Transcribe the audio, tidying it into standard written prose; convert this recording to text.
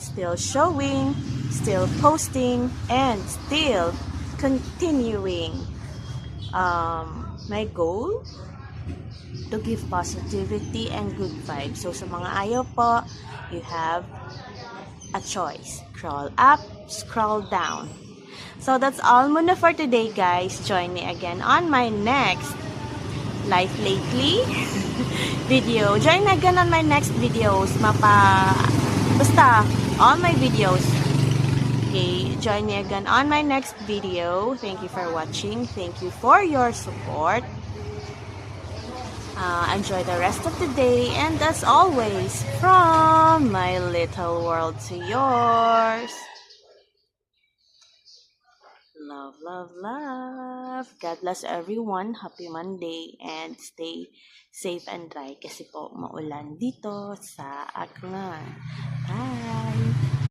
still showing, still posting, and still continuing my goal to give positivity and good vibes. So sa mga ayaw po, you have a choice. Scroll up, scroll down. So that's all muna for today, guys. Join me again on my next Life Lately video. Join me again on my next videos. Basta, all my videos. Okay, join me again on my next video. Thank you for watching. Thank you for your support. Enjoy the rest of the day, and as always, from my little world to yours. Love, love, love. God bless everyone. Happy Monday, and stay safe and dry kasi po maulan dito sa Aklan. Bye!